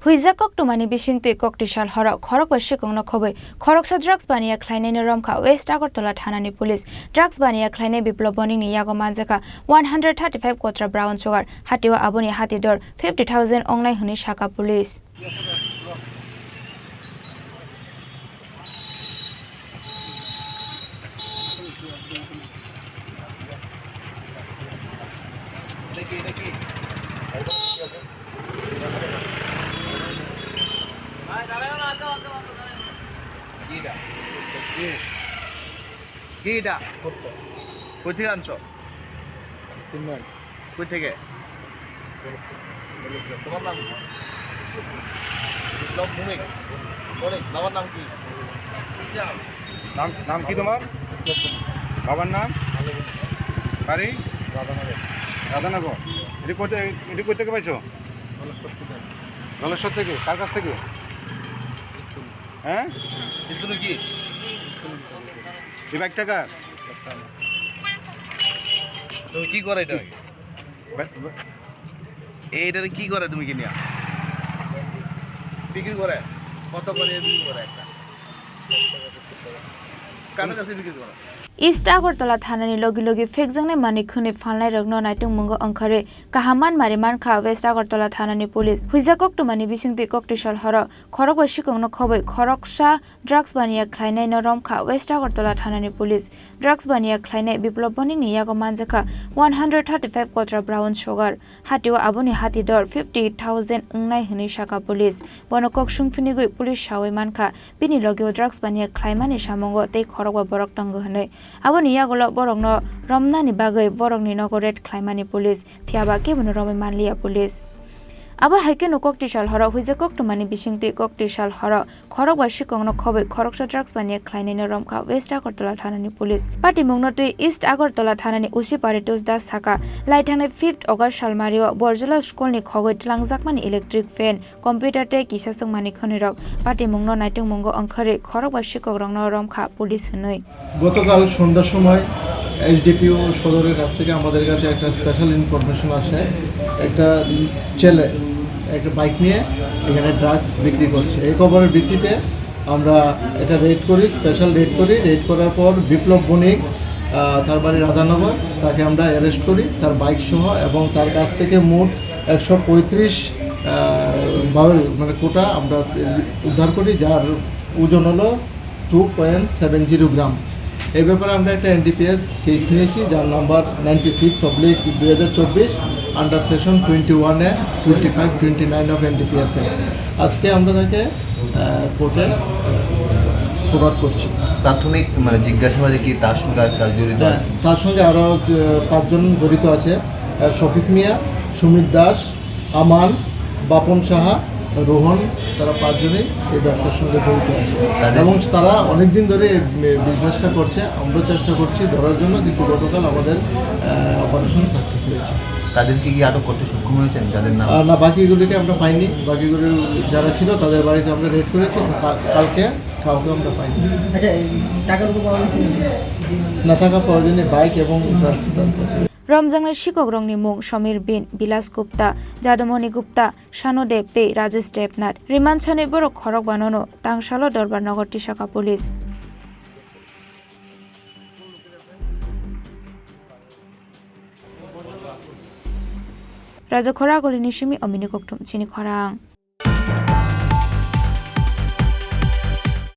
Sikokno mani bisingti koktisal hora Khorokba Sikokno Khobwi Khoroksa drugs Baniya Khlainai Romkha West Agartala Thanani police drugs Baniya Khlainai biploboni ni yago manjaka 135 kotra brown sugar hatiwa aboni hatidor 50,000 ongnai huni shaka police Gida. Kuthi anso. Tinman. Kuthi ke. Tomar naam. Log bhumik. Bole, babar naam ki? নাম কি তোমার? বাবার নাম? বাড়ি? রাধানগর। এটি কই থেকে পাইছো? নলেশ্বর থেকে। কার কাছ থেকে? হ্যাঁ? Isunu ki? এই বাইকটা কার? তুমি কি করে এটা? এইটারে কি করে তুমি কিনিয়া? বিক্রি করে? কত করে বিক্রি করে একটা? কার কাছে বিক্রি করে? East Agartala Thanani logi fekjangnai manikhuni phalnai rogno naitung mungo angkhare kahaman mariman kha West Agartala Thanani police Sikokno mani bisingti koktisal hora Khorokba Sikokno Khobwi Khoroksa drugs Baniya Khlainai Romkha West Agartala Thanani police drugs Baniya Khlainai biploboni ni yago manjaka 135 kotra brown sugar hatiwa aboni hatidor 50,000 ongnai huni shaka police bonokok sungphunigui police shawai mankha bini logio drugs Baniya Khlaimani samongo tei Khorokba borok tango hne aboni yagolo borokno romnani bagai borokni nogoret Khlaimani police phiaba kebono romi manliya police abo haikeno koktisal hora Sikokno mani bisingti koktisal hora Khorokba Sikokno Khobwi Khoroksa drugs Baniya Khlainai Romkha West Agartala Thanani police party mungno East Agartala Thanani usi paritos da saka laithangni 5th August salmario borjala school ni khogoi tlangjakmani electric fan computer te kisasung mani khonirok party mungno naitung mungo angkhare Khorokba Sikokno Romkha police hnoi গতকাল সন্ধ্যার সময় SDPO সদরের কাছ থেকে আমাদের কাছে একটা special information আসে একটা ছেলে একটা বাইক নিয়ে এখানে ড্রাগস বিক্রি করছে এই খবরের ভিত্তিতে আমরা এটা রেড করি স্পেশাল রেড করার পর বিপ্লব বণিক তার বাড়ি রাধানগর তাকে আমরা অ্যারেস্ট করি তার বাইক সহ এবং তার কাছ থেকে মোট 135 মানে কোটা আমরা উদ্ধার করি যার ওজন হলো 2.70 গ্রাম এই ব্যাপারে আমরা একটা এনডিপিএস কেস নিয়েছি যার number 96/2024 under section 21 A 25 29 of NDPS এ আজকে আমরা তাকে কোর্টে ফরওয়ার্ড করছি প্রাথমিক মানে জিজ্ঞাসাবাদে কি তার সঙ্গে আর কাজ জড়িত আছে তার সঙ্গে আরও 5 জন জড়িত আছে শফিক মিয়া সুমিত দাস আমান বাপন সাহা রোহন তারা 5 জনই এই ব্যবসার সঙ্গে জড়িত আছে এবং তারা অনেক দিন ধরে বিজনেসটা করছে আমরা চেষ্টা করছি ধরার জন্য কিন্তু গতকাল আমাদের অপারেশন সাকসেস হয়েছে তাদেরকে কি আটক করতে সক্ষম হয়েছেন যাদের নাম না বাকিগুলিকে আমরা পাইনি বাকিগুলি যারা ছিল তাদের বাড়িতে আমরা রেড করেছি কালকে কাউকে আমরা পাইনি আচ্ছা টাকার উপর পাওয়া গেছে না টাকা পাওয়া যায়নি বাইক এবং Romjangni Sikokno mung Samir bin Bilas Gupta Jadamoni Gupta Shanodev te Rajesh Devnath Riman chane borok Khorokba nono tangsalo dorbar nogor tisaka police Raja Khoragoli nishimi omini koktum Chini Khorang